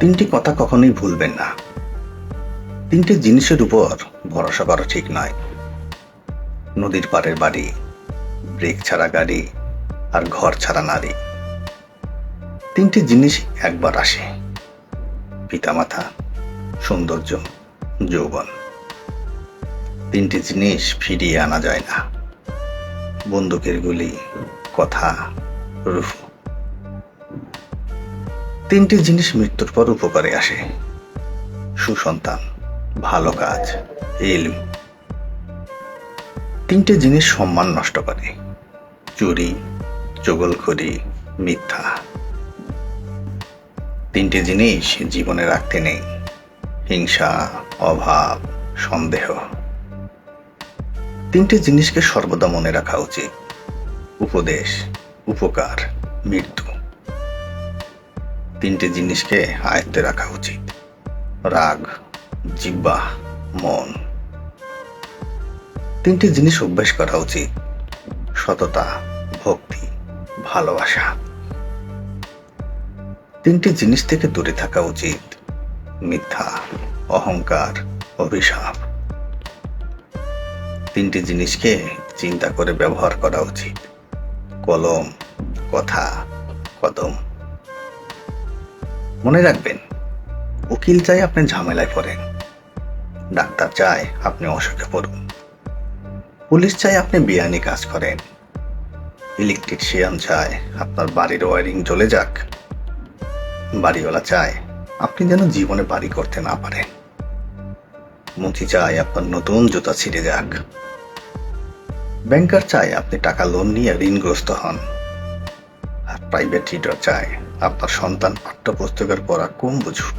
তিনটি কথা কখনোই ভুলবেন না। তিনটি জিনিসের উপর ভরসা করা ঠিক নয়। নদীর পাড়ের বাড়ি, ব্রেক ছাড়া গাড়ি, আর ঘর ছাড়া নারী। তিনটি জিনিস একবার আসে: পিতামাতা, সৌন্দর্য, যৌবন। তিনটি জিনিস ফিরিয়ে আনা যায় না: বন্দুকের গুলি, কথা, রূপ। তিনটি জিনিস মৃত্যুর পর উপকারে আসে: সুসন্তান, ভালো কাজ, ইলম। তিনটে জিনিস সম্মান নষ্ট করে: চুরি, চগলখড়ি, মিথ্যা। তিনটে জিনিস জীবনে রাখতে নেই: হিংসা, অভাব, সন্দেহ। তিনটে জিনিসকে সর্বদা মনে রাখা উচিত: উপদেশ, উপকার, মৃত্যু। তিনটে জিনিসকে আয়ত্তে রাখা উচিত: রাগ, জিহ্বা, মন। তিনটি জিনিস অভ্যাস করা উচিত: সততা, ভক্তি, ভালোবাসা। তিনটি জিনিস থেকে দূরে থাকা উচিত: মিথ্যা, অহংকার, অভিশাপ। তিনটি জিনিসকে চিন্তা করে ব্যবহার করা উচিত: কলম, কথা, কদম। মনে রাখবেন, উকিল চাই আপনি ঝামেলায় পড়েন, ডাক্তার চায় আপনি অসুখে পড়ুন, পুলিশ চায় আপনি বেআইনি কাজ করেন, ইলেকট্রিশিয়ান চায় আপনার বাড়ির ওয়ারিং জ্বলে যাক, বাড়িওয়ালা চায় আপনি যেন জীবনে বাড়ি করতে না পারেন, মুচি চায় আপনার নতুন জুতা ছিঁড়ে যাক, ব্যাংকার চায় আপনি টাকা লোন নিয়ে ঋণগ্রস্ত হন, আর প্রাইভেট টিউটর চায় আপনার সন্তান পাঠ্যপুস্তকের পড়া কম বুঝুক।